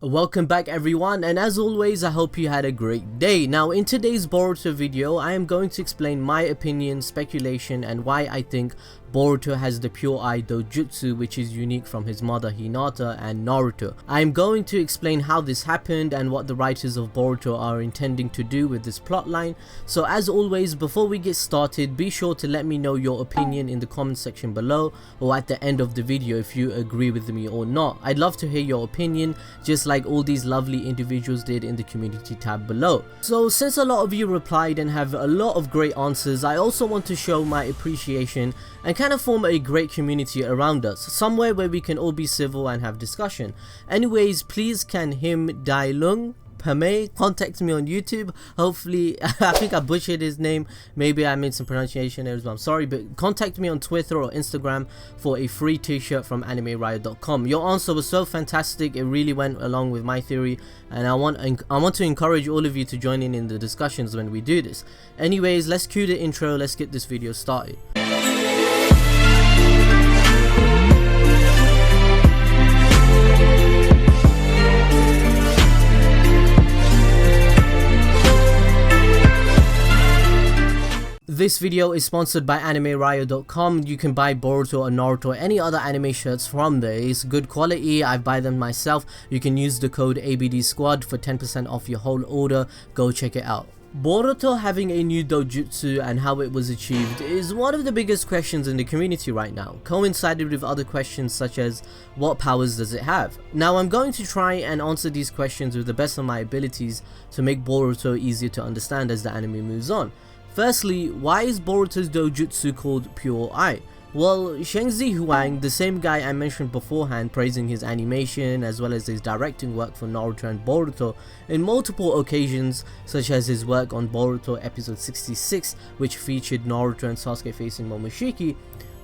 Welcome back everyone, and as always I hope you had a great day. Now in today's Boruto video I am going to explain my opinion, speculation and why I think Boruto has the pure eye dojutsu, which is unique from his mother Hinata and Naruto. I am going to explain how this happened and what the writers of Boruto are intending to do with this plotline. So as always, before we get started, be sure to let me know your opinion in the comment section below or at the end of the video if you agree with me or not. I'd love to hear your opinion, just like all these lovely individuals did in the community tab below. So since a lot of you replied and have a lot of great answers, I also want to show my appreciation and kind of form a great community around us, somewhere where we can all be civil and have discussion. Anyways, please can him Dailung Pame contact me on YouTube. Hopefully, I think I butchered his name, maybe I made some pronunciation errors, but I'm sorry. But contact me on Twitter or Instagram for a free t-shirt from animeriot.com. Your answer was so fantastic, it really went along with my theory, and I want to encourage all of you to join in the discussions when we do this. Anyways, let's cue the intro, let's get this video started. This video is sponsored by animeriot.com. You can buy Boruto or Naruto or any other anime shirts from there. It's good quality, I buy them myself. You can use the code ABDSquad for 10% off your whole order. Go check it out. Boruto having a new dojutsu and how it was achieved is one of the biggest questions in the community right now, coincided with other questions such as what powers does it have. Now I'm going to try and answer these questions with the best of my abilities to make Boruto easier to understand as the anime moves on. Firstly, why is Boruto's dojutsu called Pure Eye? Well, Shengzi Huang, the same guy I mentioned beforehand praising his animation as well as his directing work for Naruto and Boruto in multiple occasions, such as his work on Boruto episode 66, which featured Naruto and Sasuke facing Momoshiki,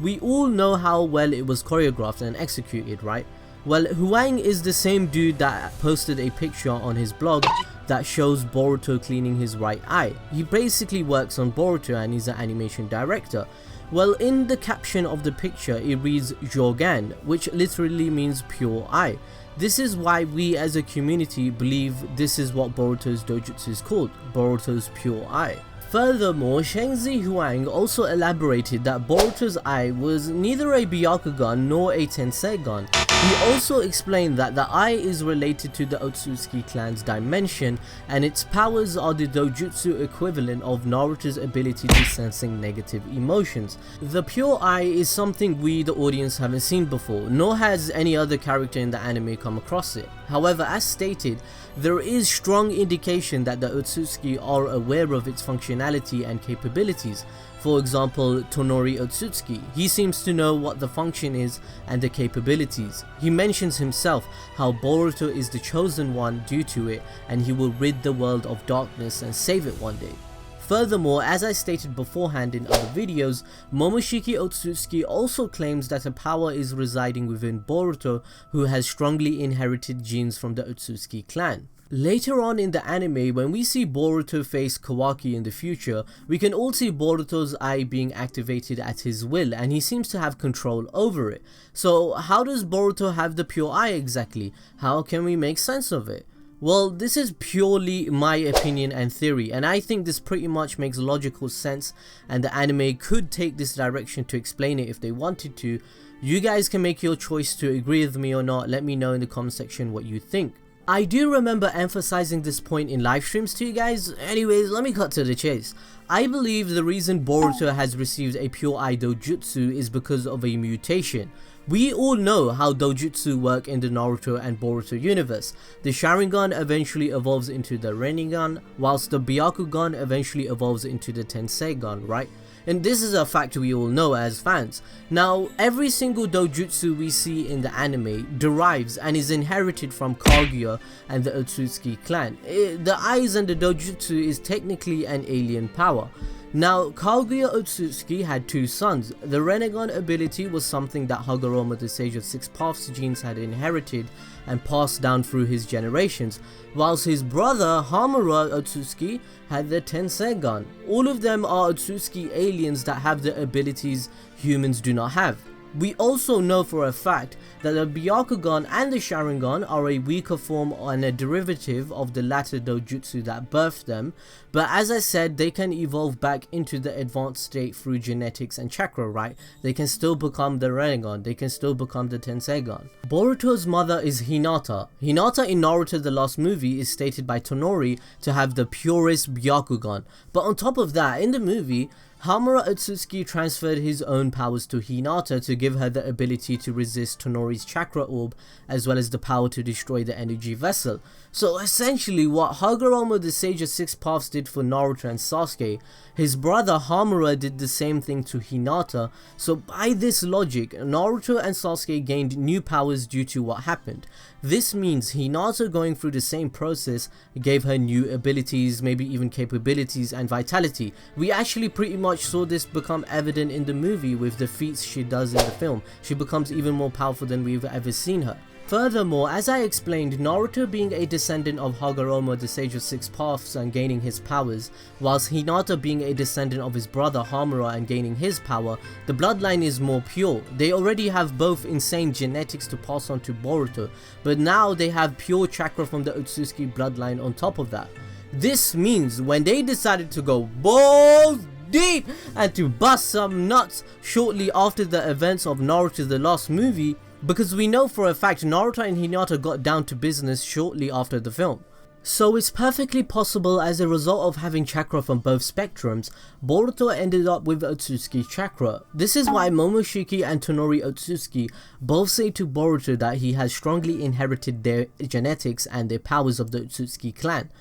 we all know how well it was choreographed and executed, right? Well, Huang is the same dude that posted a picture on his blog that shows Boruto cleaning his right eye. He basically works on Boruto and he's an animation director. Well, in the caption of the picture it reads Jougan, which literally means pure eye. This is why we as a community believe this is what Boruto's dojutsu is called, Boruto's pure eye. Furthermore, Shengzi Huang also elaborated that Boruto's eye was neither a Byakugan nor a Tensei gun. He also explained that the eye is related to the Otsutsuki clan's dimension and its powers are the dojutsu equivalent of Naruto's ability to sensing negative emotions. The pure eye is something we the audience haven't seen before, nor has any other character in the anime come across it. However, as stated, there is strong indication that the Otsutsuki are aware of its functionality and capabilities. For example, Tonori Otsutsuki, he seems to know what the function is and the capabilities. He mentions himself how Boruto is the chosen one due to it and he will rid the world of darkness and save it one day. Furthermore, as I stated beforehand in other videos, Momoshiki Otsutsuki also claims that a power is residing within Boruto, who has strongly inherited genes from the Otsutsuki clan. Later on in the anime, when we see Boruto face Kawaki in the future, we can all see Boruto's eye being activated at his will and he seems to have control over it. So how does Boruto have the pure eye exactly? How can we make sense of it? Well, this is purely my opinion and theory, and I think this pretty much makes logical sense and the anime could take this direction to explain it if they wanted to. You guys can make your choice to agree with me or not. Let me know in the comment section what you think. I do remember emphasizing this point in live streams to you guys. Anyways, let me cut to the chase. I believe the reason Boruto has received a pure eye dojutsu is because of a mutation. We all know how dojutsu work in the Naruto and Boruto universe. The Sharingan eventually evolves into the Rinnegan, whilst the Byakugan eventually evolves into the Tensei gun, right? And this is a fact we all know as fans. Now, every single dojutsu we see in the anime derives and is inherited from Kaguya and the Otsutsuki clan. The eyes and the dojutsu is technically an alien power. Now, Kaguya Otsutsuki had two sons. The Rinnegan ability was something that Hagoromo, the Sage of Six Paths genes, had inherited and passed down through his generations, whilst his brother Hamura Otsutsuki had the Tensei gun. All of them are Otsutsuki aliens that have the abilities humans do not have. We also know for a fact that the Byakugan and the Sharingan are a weaker form and a derivative of the latter dojutsu that birthed them, but as I said, they can evolve back into the advanced state through genetics and chakra, right? They can still become the Rinnegan, they can still become the Tenseigan. Boruto's mother is Hinata. Hinata in Naruto the last movie is stated by Tonori to have the purest Byakugan, but on top of that, in the movie, Hamura Otsutsuki transferred his own powers to Hinata to give her the ability to resist Tonori's chakra orb, as well as the power to destroy the energy vessel. So essentially what Hagoromo the Sage of Six Paths did for Naruto and Sasuke, his brother Hamura did the same thing to Hinata. So by this logic, Naruto and Sasuke gained new powers due to what happened. This means Hinata going through the same process gave her new abilities, maybe even capabilities and vitality. We actually pretty much saw this become evident in the movie with the feats she does in the film. She becomes even more powerful than we've ever seen her. Furthermore, as I explained, Naruto being a descendant of Hagoromo the Sage of Six Paths and gaining his powers, whilst Hinata being a descendant of his brother Hamura and gaining his power, the bloodline is more pure. They already have both insane genetics to pass on to Boruto, but now they have pure chakra from the Otsutsuki bloodline on top of that. This means when they decided to go balls deep and to bust some nuts shortly after the events of Naruto the last movie, because we know for a fact Naruto and Hinata got down to business shortly after the film. So it's perfectly possible as a result of having chakra from both spectrums, Boruto ended up with Otsutsuki chakra. This is why Momoshiki and Tonori Otsutsuki both say to Boruto that he has strongly inherited their genetics and their powers of the Otsutsuki clan.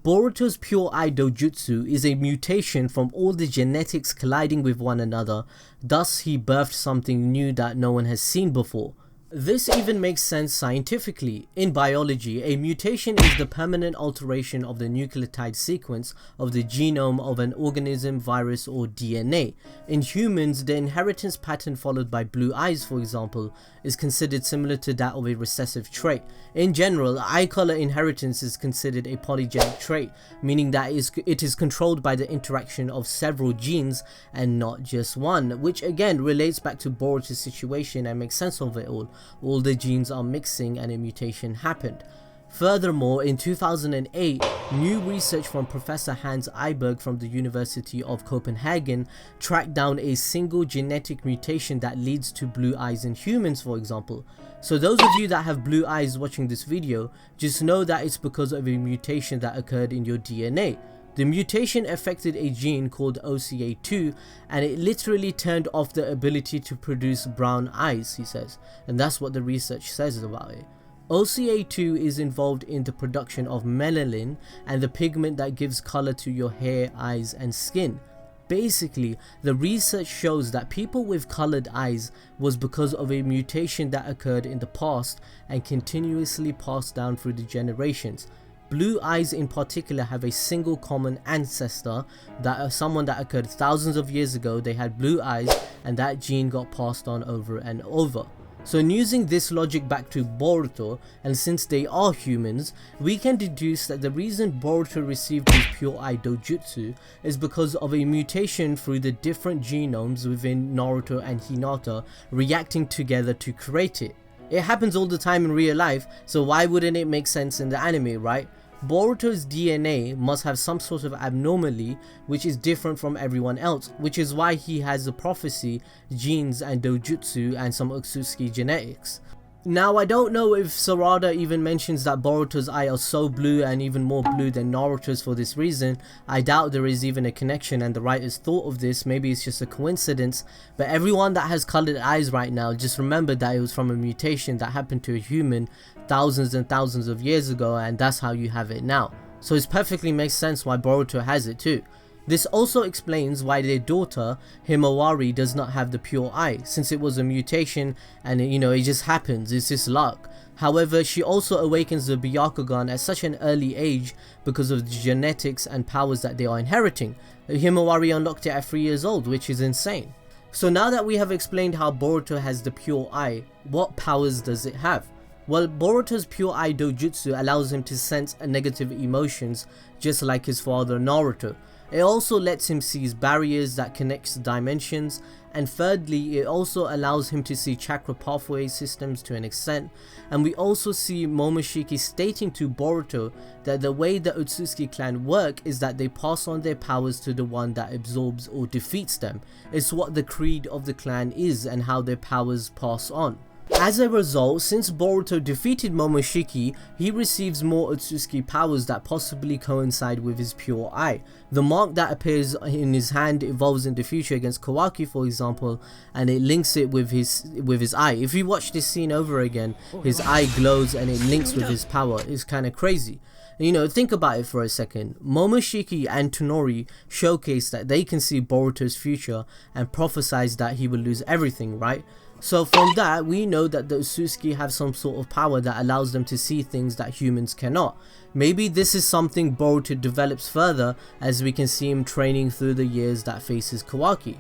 Boruto's Pure Eye Dojutsu is a mutation from all the genetics colliding with one another, thus he birthed something new that no one has seen before. This even makes sense scientifically. In biology, a mutation is the permanent alteration of the nucleotide sequence of the genome of an organism, virus, or DNA. In humans, the inheritance pattern followed by blue eyes, for example, is considered similar to that of a recessive trait. In general, eye color inheritance is considered a polygenic trait, meaning that it is controlled by the interaction of several genes and not just one, which again relates back to Boruto's situation and makes sense of it all. All the genes are mixing and a mutation happened. Furthermore, in 2008, new research from Professor Hans Eiberg from the University of Copenhagen tracked down a single genetic mutation that leads to blue eyes in humans, for example. So those of you that have blue eyes watching this video, just know that it's because of a mutation that occurred in your DNA. The mutation affected a gene called OCA2 and it literally turned off the ability to produce brown eyes, he says, and that's what the research says about it. OCA2 is involved in the production of melanin and the pigment that gives color to your hair, eyes and skin. Basically, the research shows that people with colored eyes was because of a mutation that occurred in the past and continuously passed down through the generations. Blue eyes in particular have a single common ancestor, that someone that occurred thousands of years ago. They had blue eyes and that gene got passed on over and over. So using this logic back to Boruto, and since they are humans, we can deduce that the reason Boruto received his Pure Eye Dojutsu is because of a mutation through the different genomes within Naruto and Hinata reacting together to create it. It happens all the time in real life, so why wouldn't it make sense in the anime, right? Boruto's DNA must have some sort of abnormality which is different from everyone else, which is why he has the prophecy, genes and dojutsu and some Otsutsuki genetics. Now I don't know if Sarada even mentions that Boruto's eyes are so blue and even more blue than Naruto's for this reason. I doubt there is even a connection and the writers thought of this, maybe it's just a coincidence, but everyone that has colored eyes right now, just remember that it was from a mutation that happened to a human thousands and thousands of years ago, and that's how you have it now. So it perfectly makes sense why Boruto has it too. This also explains why their daughter, Himawari, does not have the pure eye, since it was a mutation and it just happens, it's just luck. However, she also awakens the Byakugan at such an early age because of the genetics and powers that they are inheriting. Himawari unlocked it at 3 years old, which is insane. So now that we have explained how Boruto has the pure eye, what powers does it have? Well, Boruto's Pure Eye Dojutsu allows him to sense negative emotions just like his father Naruto. It also lets him see barriers that connects dimensions, and thirdly, it also allows him to see chakra pathway systems to an extent. And we also see Momoshiki stating to Boruto that the way the Otsutsuki clan work is that they pass on their powers to the one that absorbs or defeats them. It's what the creed of the clan is and how their powers pass on. As a result, since Boruto defeated Momoshiki, he receives more Otsutsuki powers that possibly coincide with his pure eye. The mark that appears in his hand evolves in the future against Kawaki, for example, and it links it with his eye. If you watch this scene over again, his eye glows and it links with his power. It's kind of crazy. You know, think about it for a second. Momoshiki and Tonori showcase that they can see Boruto's future and prophesize that he will lose everything, right? So from that, we know that the Otsutsuki have some sort of power that allows them to see things that humans cannot. Maybe this is something Boruto develops further as we can see him training through the years that faces Kawaki.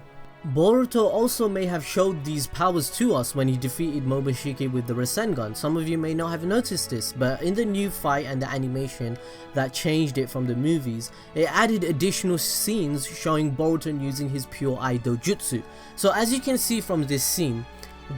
Boruto also may have showed these powers to us when he defeated Momoshiki with the Rasengan. Some of you may not have noticed this, but in the new fight and the animation that changed it from the movies, it added additional scenes showing Boruto using his pure eye dojutsu. So as you can see from this scene,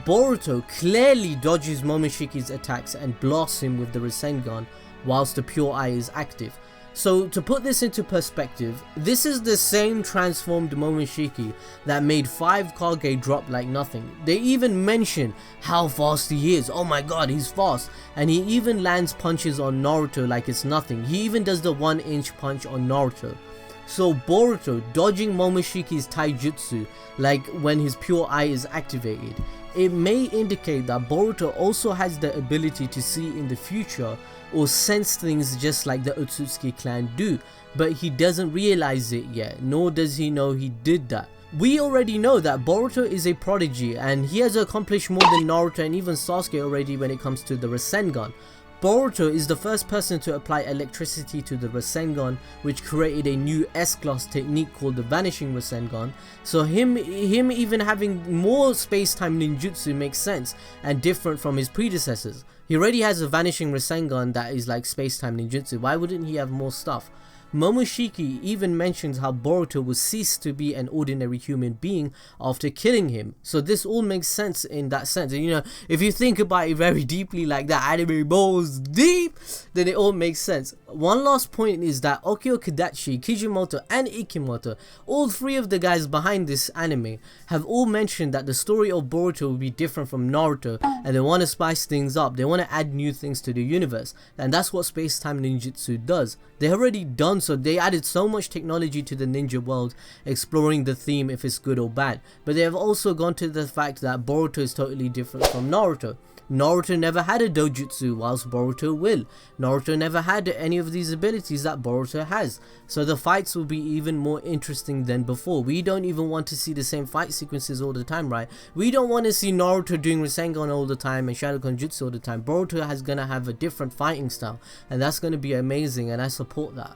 Boruto clearly dodges Momoshiki's attacks and blasts him with the Rasengan whilst the pure eye is active. So to put this into perspective, this is the same transformed Momoshiki that made 5 Kage drop like nothing. They even mention how fast he is. Oh my god, he's fast. And he even lands punches on Naruto like it's nothing. He even does the 1-inch punch on Naruto. So Boruto dodging Momoshiki's taijutsu like when his pure eye is activated, it may indicate that Boruto also has the ability to see in the future or sense things just like the Otsutsuki clan do, but he doesn't realize it yet, nor does he know he did that. We already know that Boruto is a prodigy and he has accomplished more than Naruto and even Sasuke already when it comes to the Rasengan. Boruto is the first person to apply electricity to the Rasengan, which created a new S-class technique called the Vanishing Rasengan. So him even having more space-time ninjutsu makes sense and different from his predecessors. He already has a Vanishing Rasengan that is like space-time ninjutsu. Why wouldn't he have more stuff? Momoshiki even mentions how Boruto will cease to be an ordinary human being after killing him. So this all makes sense in that sense. And you know, if you think about it very deeply like that, anime balls deep, then it all makes sense. One last point is that Okio Kadachi, Kijimoto and Ikimoto, all 3 of the guys behind this anime, have all mentioned that the story of Boruto will be different from Naruto and they want to spice things up. They want to add new things to the universe, and that's what space-time ninjutsu does. They already done so. They added so much technology to the ninja world, exploring the theme if it's good or bad. But they have also gone to the fact that Boruto is totally different from Naruto. Naruto never had a dojutsu whilst Boruto will. Naruto never had any of these abilities that Boruto has. So the fights will be even more interesting than before. We don't even want to see the same fight sequences all the time, right? We don't want to see Naruto doing Rasengan all the time and Sharingan Jutsu all the time. Boruto is gonna have a different fighting style, and that's gonna be amazing, and I support that.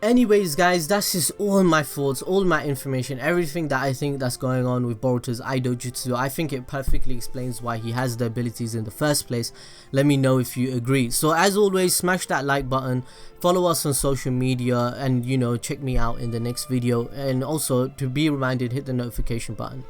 Anyways guys, that's just all my thoughts, all my information, everything that I think that's going on with Boruto's eye dojutsu. I think it perfectly explains why he has the abilities in the first place. Let me know if you agree. So as always, smash that like button, follow us on social media, and you know, check me out in the next video, and also to be reminded, hit the notification button.